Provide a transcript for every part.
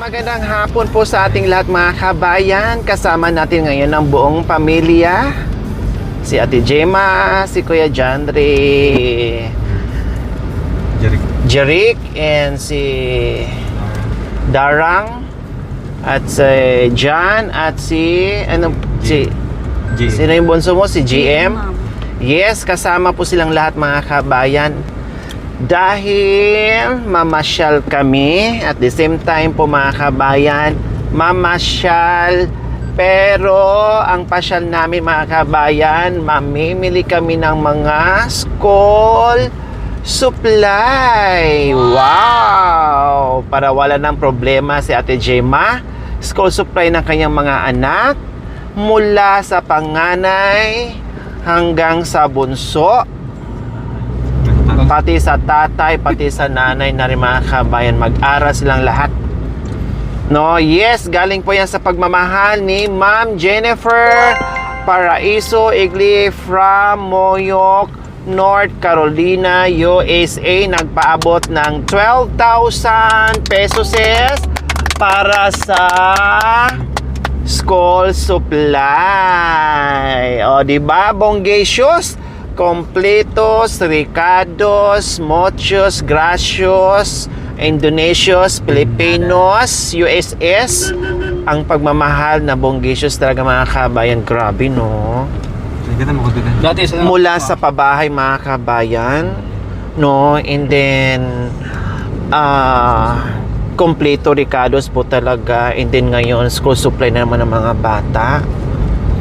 Magandang hapon po sa ating lahat mga kabayan. Kasama natin ngayon ang buong pamilya. Si Ate Gemma, si Kuya Jandre, Jeric, and si Darang, at si John, at si sino yung bunso mo? Si GM? Yes, kasama po silang lahat mga kabayan. Dahil mamasyal kami, at the same time po mga kabayan, mamasyal, pero ang pasyal namin mga kabayan, mamimili kami ng mga school supply. Wow! Para wala ng problema si Ate Gemma, school supply ng kanyang mga anak, mula sa panganay hanggang sa bunso, pati sa tatay, pati sa nanay na rin mga kabayan, mag-aral silang lahat. No, yes, galing po yan sa pagmamahal ni Ma'am Jennifer Paraiso Igli from Moyoc, North Carolina, USA. Nagpaabot ng 12,000 pesos para sa school supply. O, diba, bonggesios? Completos, Ricados, Mochos, Gracios, Indonesios, Filipinos, USS. Ang pagmamahal na bonggesios talaga mga kabayan. Grabe, no? Mula sa pabahay mga kabayan, no? And then kompleto Ricados po talaga. And then ngayon school supply na naman ng mga bata.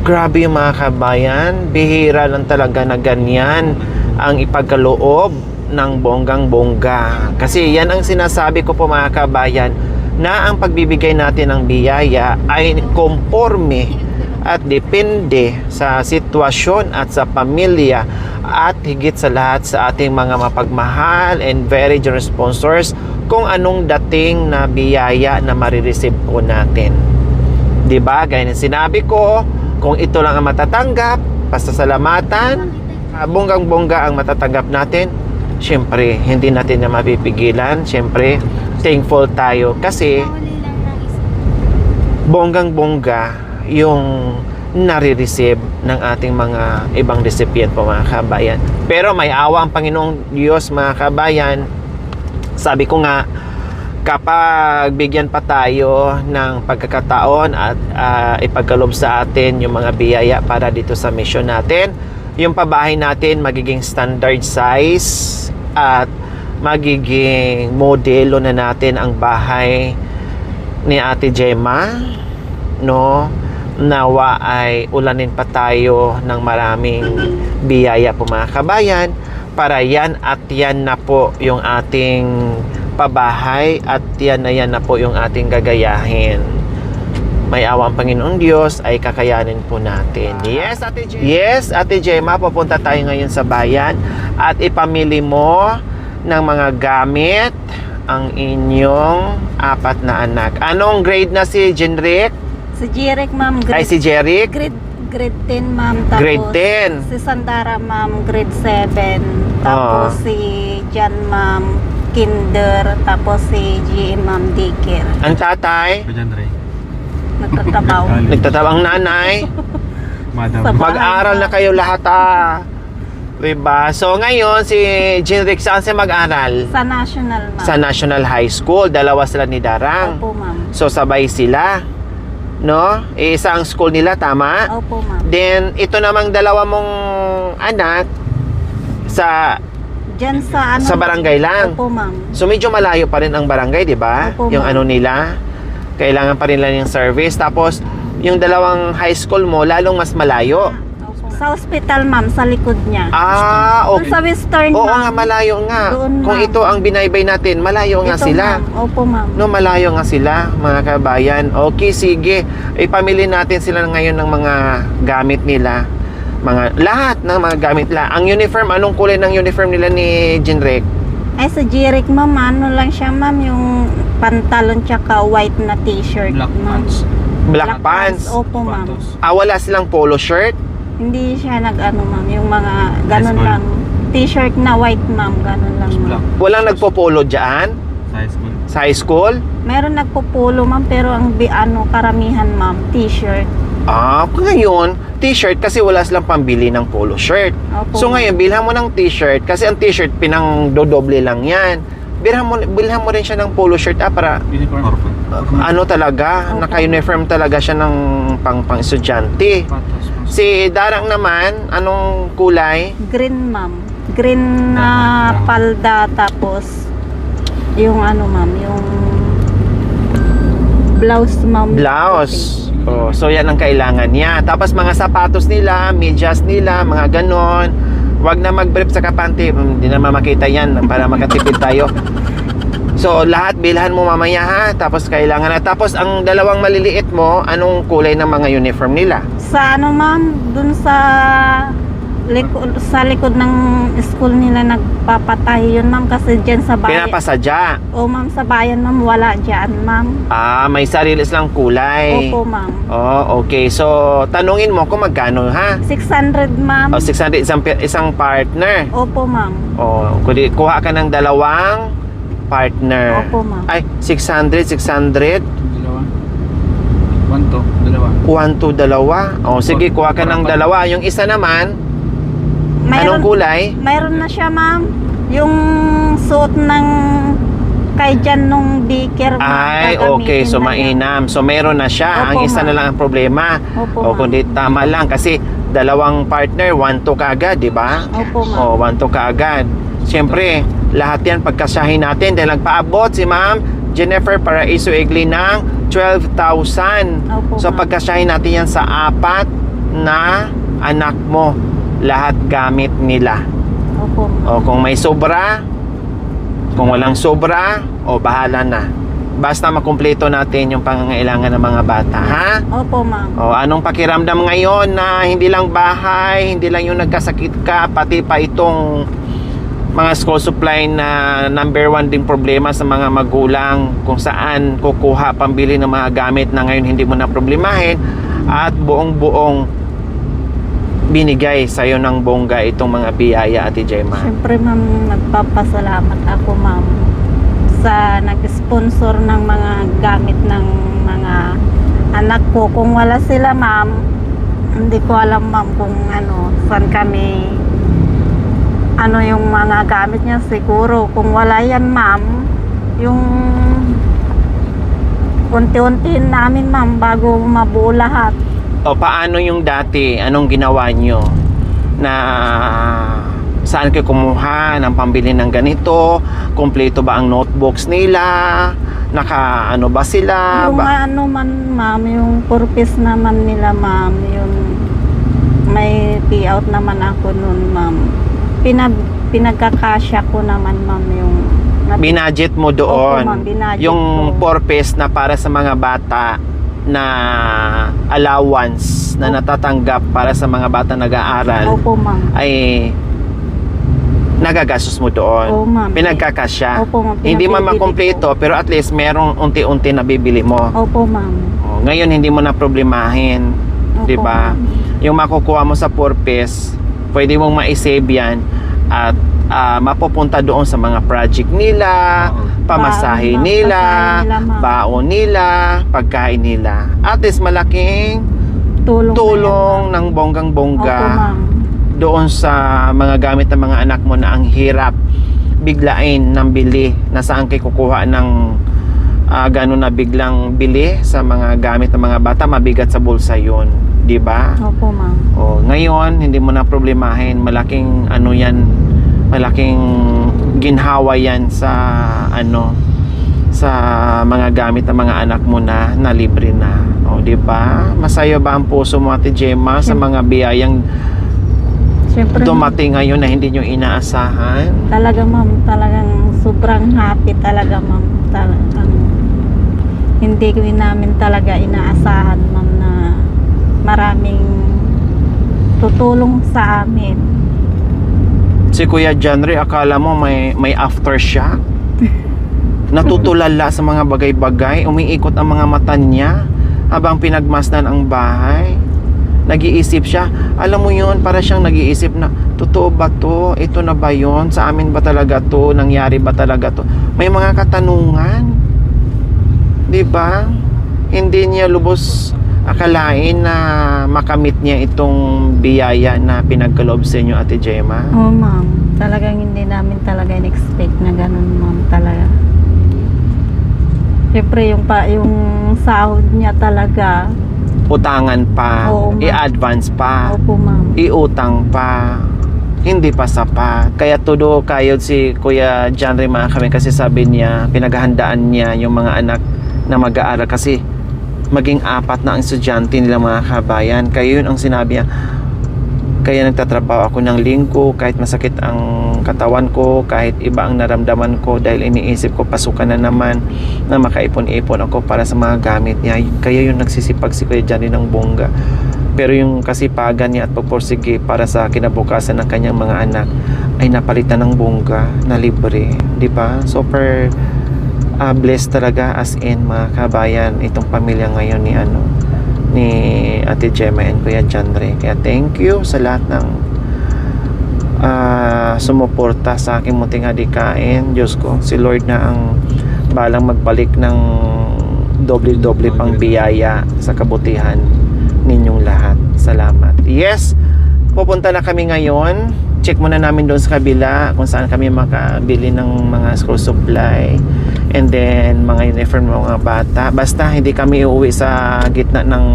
Grabe yung mga kabayan, bihira lang talaga na ganyan ang ipagkaloob ng bonggang-bongga. Kasi yan ang sinasabi ko po mga kabayan, na ang pagbibigay natin ng biyaya ay konforme at depende sa sitwasyon at sa pamilya, at higit sa lahat sa ating mga mapagmahal and very generous sponsors kung anong dating na biyaya na marireceive po natin. Diba? Gaya ng sinabi ko, kung ito lang ang matatanggap, pasasalamatan, bonggang-bongga ang matatanggap natin, syempre, hindi natin na mapipigilan. Syempre, thankful tayo kasi bonggang-bongga yung nare-receive ng ating mga ibang recipient po mga kabayan. Pero may awa ang Panginoong Diyos mga kabayan. Sabi ko nga, kapag bigyan pa tayo ng pagkakataon at ipagkaloob sa atin yung mga biyaya para dito sa mission natin, yung pabahay natin magiging standard size at magiging modelo na natin ang bahay ni Ate Gemma, no? Nawa ay ulanin pa tayo ng maraming biyaya po mga kabayan, para yan at yan na po yung ating pabahay, at yan na po yung ating gagayahin. May awang Panginoong Diyos ay kakayanin po natin. Yes, Ate Gemma. Yes, Ate Gemma, pupunta tayo ngayon sa bayan at ipamili mo ng mga gamit ang inyong 4 na anak. Anong grade na si Jenric? Si Jeric, ma'am. Ay, si Jeric? Grade 10, ma'am. Tapos, grade 10. Si Sandara, ma'am, grade 7. Tapos si Jan, ma'am, kinder. Tapos si GM, ma'am, daycare. Ang tatay? Nagtatabaw. Nagtatabaw. Ang nanay? Mag-aral na kayo lahat diba? So ngayon si Jenric saan siya mag-aral? Sa National, ma'am. Sa National High School. Dalawa sila ni Darang. Opo, ma'am. So sabay sila. no? Isa ang school nila, tama? Opo, ma'am. Then, ito namang dalawa mong anak sa Diyan sa ano? sa barangay lang. Opo, ma'am. So, medyo malayo pa rin ang barangay, di ba? Opo, Yung ma'am. ano nila, kailangan pa rin lang yung service. Tapos, yung dalawang high school mo, lalong mas malayo. Sa hospital, ma'am, sa likod niya. Ah, Doon okay. sa Western, Oo ma'am. nga, malayo nga. Doon, Kung ma'am. ito ang binaybay natin, malayo nga Ito, sila. ma'am. Opo, ma'am. No, malayo nga sila, mga kabayan. Okay, sige. Ipamili natin sila ngayon ng mga gamit nila. Lahat ng mga gamit nila. Ang uniform, anong kulay ng uniform nila ni Jinrek? Ay, sa Jeric, ma'am, ano lang siya, ma'am, yung pantalon tsaka white na t-shirt. Black ma'am. pants. Black pants. Opo, ma'am. Patos. Wala silang polo shirt? Hindi siya nag-ano, ma'am, yung mga ganun school. lang. T-shirt na white, ma'am, ganun lang, ma'am. Black. Walang nagpo-polo dyan? Sa high school. Sa high school? Meron nagpo-polo, ma'am, pero ang karamihan, ma'am, t-shirt. Ngayon, t-shirt kasi wala silang pambili ng polo shirt. Opo. So ngayon, bilhan mo ng t-shirt kasi ang t-shirt pinang dodoble lang yan. Bilhan mo rin siya ng polo shirt para Uniform. ano talaga, Opo. naka-uniform talaga siya ng pang-estudyante. Patos. Si Darang naman, anong kulay? Green, ma'am. Green na palda, tapos yung ano, ma'am, yung blouse, ma'am. Blouse. Oh, so yan ang kailangan niya. Tapos mga sapatos nila, medyas nila, mga ganon. Wag na mag-brief sa kapante, hindi na makita yan para makatipid tayo. So lahat bilhan mo mamaya ha. Tapos kailangan na. Tapos ang dalawang maliliit mo, anong kulay ng mga uniform nila? Sa ano, ma'am, dun sa likod ng school nila nagpapatay yun, ma'am, kasi dyan sa bayan. Pinapasadya. O, ma'am, sa bayan, ma'am, wala dyan, ma'am. May sarili silang kulay. Opo, ma'am. Oh, okay. So tanungin mo kung magkano ha. 600, ma'am. 600 isang partner. Opo, ma'am. Kuha ka ng dalawang partner. Opo, ma'am. Ay, 600. Dalawa. 1 to. Dalawa. 1 to dalawa. Sige, kuha ka ng dalawa. Yung isa naman, anong kulay? Mayroon na siya, ma'am. Yung suot ng kay Jan nung daycare, ma'am. Ay, okay. So, mainam. So, meron na siya. Ang Opo, isa na ma'am. lang ang problema. Opo, ma'am. Kundi tama lang. Kasi, dalawang partner, 1 to kaagad, di ba? Opo, ma'am. 1 to kaagad. Siyempre, lahat yan pagkasahin natin. Dahil nagpaabot si Ma'am Jennifer Paraiso Egli ng 12,000. Opo, So, ma'am. pagkasahin natin yan sa 4 na anak mo. Lahat gamit nila. Opo, ma'am. Kung may sobra, kung walang sobra, bahala na. Basta makumpleto natin yung pangangailangan ng mga bata, ha? Opo, ma'am. Anong pakiramdam ngayon na hindi lang bahay, hindi lang yung nagkasakit ka, pati pa itong mga school supply na number 1 din problema sa mga magulang, kung saan kukuha pambili ng mga gamit na ngayon hindi mo na problemahin, at buong-buong binigay sa'yo ng bongga itong mga biyaya, Ate Gemma. Siyempre, ma'am, nagpapasalamat ako, ma'am, sa nag-sponsor ng mga gamit ng mga anak ko. Kung wala sila, ma'am, hindi ko alam, ma'am, kung saan kami, yung mga gamit niya. Siguro, kung wala yan, ma'am, yung unti-unti namin, ma'am, bago mabuo lahat. Paano yung dati? Anong ginawa nyo? Na saan kayo kumuha ng pambili ng ganito? Kompleto ba ang notebooks nila? Naka ba sila? Yung man, ma'am, yung purpose naman nila, ma'am, yung may payout naman ako nun, ma'am. Pinagkakasya ko naman, ma'am, yung Binudget mo doon. Opo, ma'am, binudget Yung ko. purpose na para sa mga bata na allowance na natatanggap para sa mga bata nag-aaral Opo, ma'am. ay nagagastos mo doon. Oo, ma'am. Pinagkakasya. Opo, ma'am. Hindi man Pinabibili makumpleto, pero at least merong unti-unti na bibili mo. Opo, ma'am. Ngayon hindi mo na problemahin, Opo, 'di ba? ma'am. Yung makukuha mo sa purpose, pwede mong ma-save yan at mapupunta doon sa mga project nila, pamasahe Baon, ma'am. nila, Pamasahe nila, ma'am. baon nila, pagkain nila. At least malaking tulong ng Opo, bonggang-bongga ma'am. doon sa mga gamit ng mga anak mo na ang hirap biglain ng bili na saan kayo kukuha ng ganun na biglang bili sa mga gamit ng mga bata, mabigat sa bulsa yun, di ba? Opo, ma'am. O, ngayon, hindi mo na problemahin. Malaking ano yan, malaking ginhawa yan sa ano, sa mga gamit ng mga anak mo na libre na. O, di ba? Masaya ba ang puso mo, Ate Gemma, sa mga biyayang Siyempre, dumating ngayon na hindi nyo inaasahan? talaga, ma'am, talagang sobrang happy talaga, ma'am. Talagang hindi ko namin talaga inaasahan, ma'am, na maraming tutulong sa amin. Si Kuya Janry, akala mo may aftershock? Natutulala sa mga bagay-bagay, umiikot ang mga mata niya habang pinagmasdan ang bahay. Nag-iisip siya, alam mo yun, para siyang nag-iisip na, totoo ba to? Ito na ba yun? Sa amin ba talaga to? Nangyari ba talaga to? May mga katanungan. Di ba? Hindi niya lubos akalain na makamit niya itong biyaya na pinagkaloob sa inyo, Ate Gemma. Oo, ma'am. Talagang hindi namin talaga in-expect na ganun, ma'am, talaga. Siyempre, yung sahod niya talaga. Utangan pa, Oo, ma'am. i-advance pa, Opo, ma'am. iutang pa, hindi pa sapat. Kaya todo kayod si Kuya Janry mga kami, kasi sabi niya, pinaghahandaan niya yung mga anak na mag-aaral kasi maging 4 na ang estudyante nila mga kabayan. Kaya yun ang sinabi niya, kaya nagtatrabaho ako ng linggo kahit masakit ang katawan ko, kahit iba ang naramdaman ko, dahil iniisip ko pasukan na naman na makaipon-ipon ako para sa mga gamit niya. Kaya yun nagsisipag si Kuya Johnny ng bongga. Pero yung kasipagan niya at pagpursige para sa kinabukasan ng kanyang mga anak ay napalitan ng bongga na libre, di ba? Super blessed talaga, as in mga kabayan, itong pamilya ngayon ni Ate Gemma and Kuya Janry. Kaya thank you sa lahat ng sumuporta sa aking munting adikain. Diyos ko, si Lord na ang balang magbalik ng doble-doble pang biyaya sa kabutihan ninyong lahat. Salamat. Yes, pupunta na kami ngayon. Check muna namin doon sa kabila kung saan kami makabili ng mga school supply and then mga uniform ng mga bata. Basta hindi kami uuwi sa gitna ng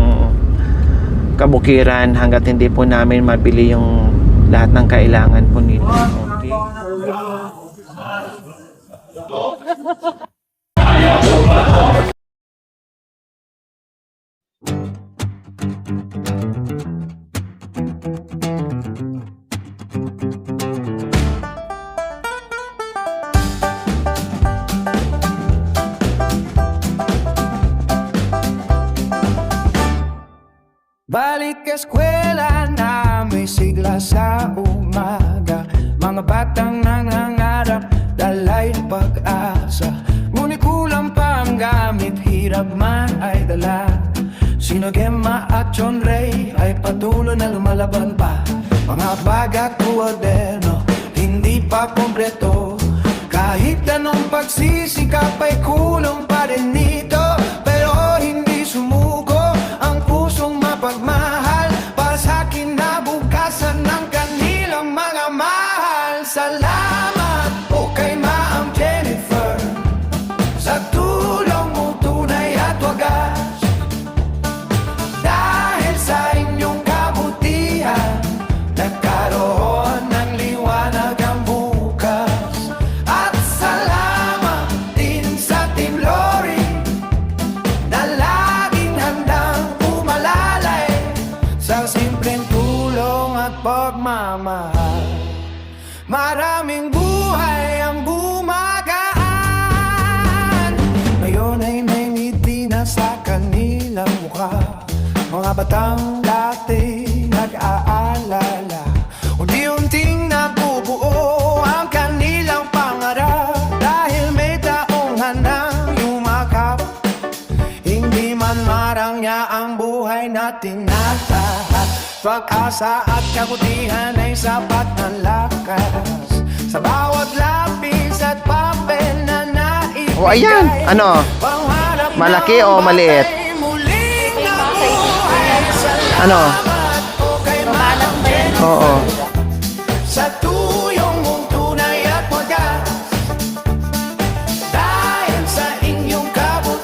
kabukiran hanggat hindi po namin mabili yung lahat ng kailangan po nila. Okay. Balik eskwela na may sigla sa umaga, mga batang nangangarap, dalay ng pag-asa. Ngunit kulang pa ang gamit, hirap man ay dala. Sina Gemma at John Ray ay patuloy na lumalaban pa. Mga bagat kuwaderno, hindi pa kompleto. Kahit anong pagsisikap ay kulang pa rin nito. Pero hindi sumuko ang pusong mapagmahal para sa kinabukasan ng kanilang mga mahal. Salamat po kay Ma'am Jennifer sa tulong mo tunay at wagas. Dahil sa inyong kabutihan, nagkaroon ng liwanag ang bukas. At salamat din sa Team Lori na laging handang umalalay sa simpleng tulong at pagmamahal. Maraming buhay ang bumagaan, ngayon ay may ngiti na sa kanilang mukha. Mga batang dati nag-aalala, unti-unting nabubuo ang kanilang pangarap. Dahil may taong handang yumakap, hindi man marang niya ang buhay natin natahat. Pag-asa at kabutihan ay sapat na lakas sa bawat lapis at papel na naibigay. O ayan, ano? Pangarap Malaki ng o maliit? batay muling nabuhay. Ano? Salamat po kay Ma'am Jennifer Oo. sa tuyong mong tunay at wagas. Dahil sa inyong kabutihan,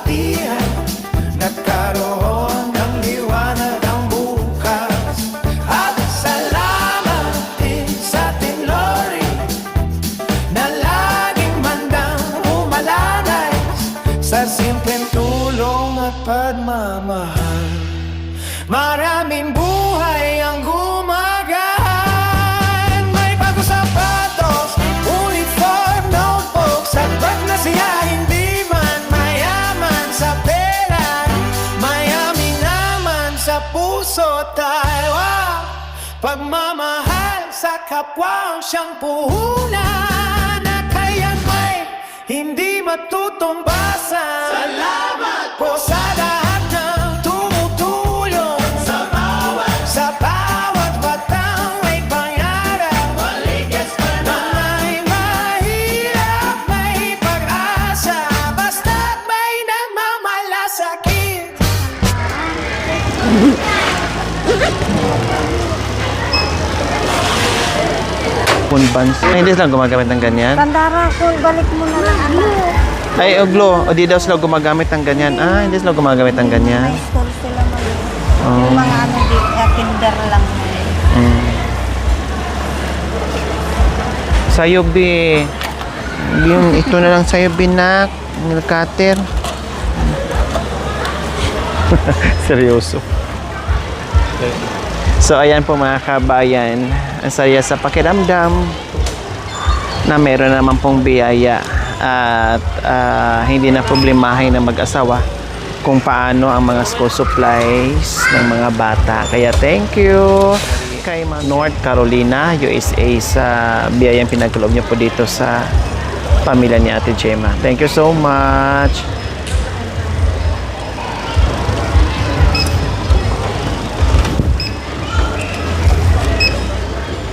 kapwa siyang puhunan na kaya may hindi matutumbasan. Salamat po sa lahat ng tumutulong sa bawat batang may pangarap. Na may mahirap, may pag-asa, basta't may nagmamalasakit. Punbans. Ay, hindi sila gumagamit ng ganyan. Tandara ko, balik mo na lang anak. Ay, oglo. O di daw sila gumagamit ng ganyan. Ah, hindi sila gumagamit ng ganyan. High school sila man. Oh. Yung mga ano dito, kinder lang. Mm. Sa'yo, Bi. Yung ito na lang sa'yo, Binak. Nilkater. Seryoso. So, ayan po mga kabayan. Ang saya sa pakiramdam na meron naman pong biyaya at hindi na problemahin ng mag-asawa kung paano ang mga school supplies ng mga bata. Kaya thank you kay North Carolina, USA sa biyayang pinagkaloob niyo po dito sa pamilya ni Ate Gemma. Thank you so much.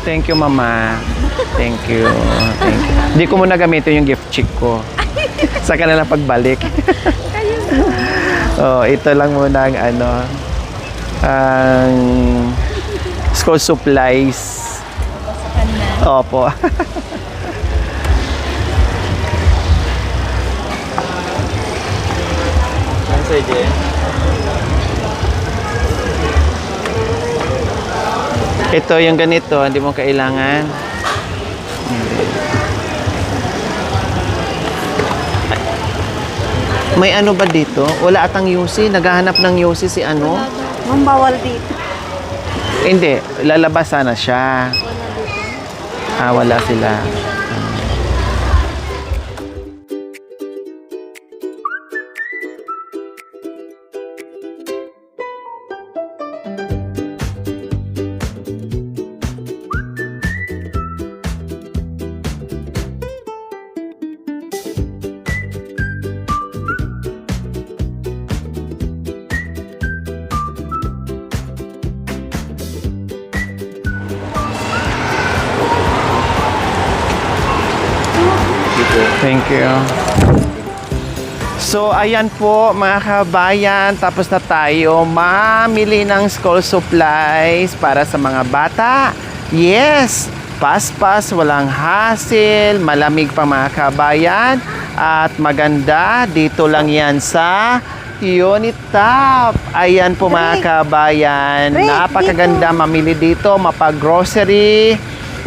Thank you, Mama. Thank you. Thank you. Hindi ko muna gamitin yung gift check ko. Sa kanila pagbalik. Oh, ito lang muna ang ano, ang school supplies. Opo. Ito yung ganito, hindi mo kailangan. May ano ba dito? Wala atang UC? Naghahanap ng UC si ano? Mong bawal dito. Hindi, lalabas sana siya. Ah, wala sila. Thank you. So, ayan po mga kabayan. Tapos na tayo mamili ng school supplies para sa mga bata. Yes! Paspas, walang hassle, malamig pa mga kabayan. At maganda, dito lang yan sa Unitap. Ayan po mga kabayan. Napakaganda mamili dito, mapag-grocery.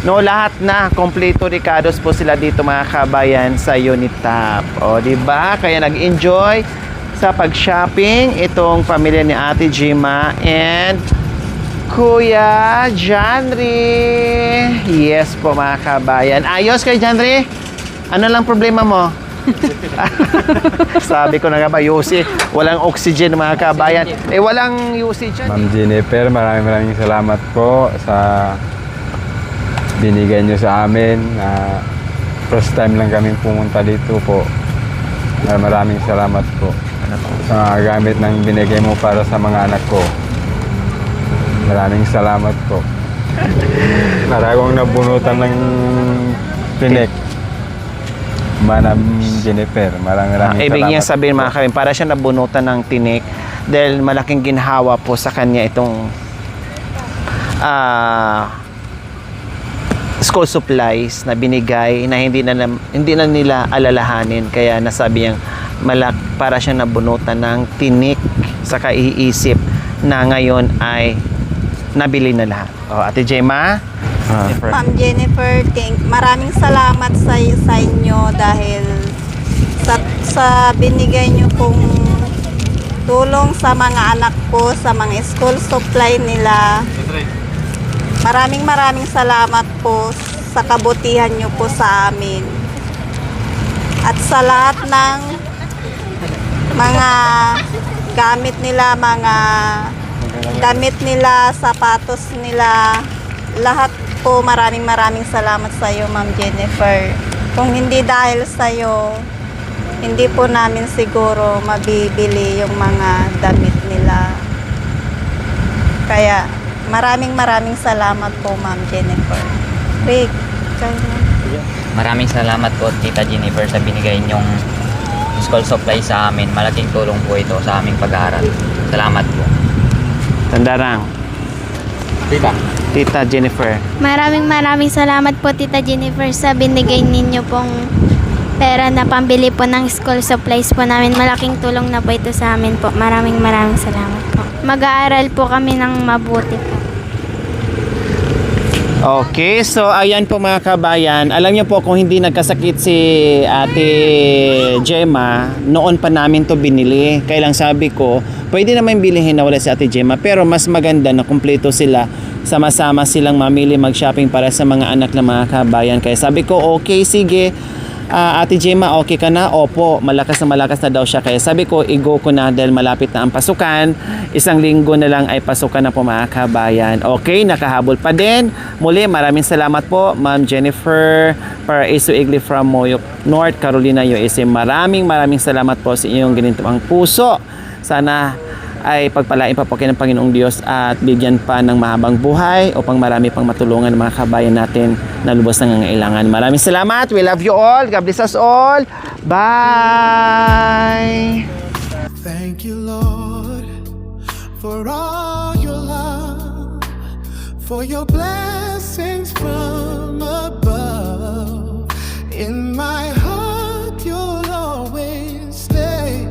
No, lahat na kompleto Ricardos po sila dito mga kabayan sa Unitap. O, di ba? Kaya nag-enjoy sa pag-shopping itong pamilya ni Ate Gemma and Kuya Janry. Yes po mga kabayan. Ayos kay Janry? Ano lang problema mo? Sabi ko na nga ba, UC, walang oxygen mga kabayan. Eh, walang UC dyan. Ma'am Jennifer, maraming salamat po sa binigay nyo sa amin. First time lang kami pumunta dito po. Maraming salamat po sa mga gamit ng binigay mo para sa mga anak ko. Maraming salamat po. Para akong nabunutan ng tinik. Manam Jennifer, maraming salamat. Ibig niya sabihin mga kabayan, para siya nabunutan ng tinik dahil malaking ginhawa po sa kanya itong school supplies na binigay na hindi na nila alalahanin, kaya nasabi niyang para siya nabunutan ng tinik sa kaiisip na ngayon ay nabili na lahat. Oh, Ate Gemma, Ma'am Jennifer, maraming salamat sa inyo dahil sa binigay nyo pong tulong sa mga anak ko, sa mga school supply nila. Maraming salamat po sa kabutihan nyo po sa amin. At sa lahat ng mga gamit nila, mga damit nila, sapatos nila, lahat po maraming salamat sa iyo, Ma'am Jennifer. Kung hindi dahil sa iyo, hindi po namin siguro mabibili yung mga damit nila. Kaya maraming salamat po, Ma'am Jennifer. Rick, ikaw na. Maraming salamat po, Tita Jennifer, sa binigay niyong school supply sa amin. Malaking tulong po ito sa aming pag-aaral. Salamat po. Tandarang. Tita Jennifer. Maraming salamat po, Tita Jennifer, sa binigay ninyo pong pera na pambili po ng school supplies po namin. Malaking tulong na po ito sa amin po. Maraming salamat po. Mag-aaral po kami ng mabuti po. Okay, so ayan po mga kabayan. Alam niyo po kung hindi nagkasakit si Ate Gemma, noon pa namin to binili. Kaya lang sabi ko, pwede naman bilhin na wala si Ate Gemma, pero mas maganda na kumpleto sila. Sama-sama silang mamili mag-shopping para sa mga anak ng mga kabayan. Kaya sabi ko, okay, sige. Ate Gemma, okay ka na? Opo, malakas na daw siya. Kaya sabi ko, i-go ko na dahil malapit na ang pasukan. 1 linggo na lang ay pasukan na po mga kabayan. Okay, nakahabol pa din. Muli, maraming salamat po, Ma'am Jennifer Paraiso Igli from Moyoc, North Carolina, USA. Maraming salamat po sa iyong ginitawang puso. Sana ay pagpalain pa po kayo ng Panginoong Diyos at bigyan pa ng mahabang buhay upang marami pang matulungan ng mga kabayan natin na lubos na nangangailangan. Maraming salamat. We love you all. God bless us all. Bye! Thank you, Lord, for all your love, for your blessings from above. In my heart, you'll always stay.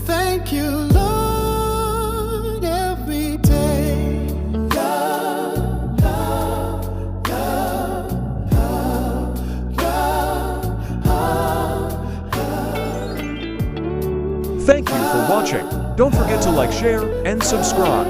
Thank you, Lord, every day. Love, love, love, love, love, love. Thank you for watching. Don't forget to like, share, and subscribe.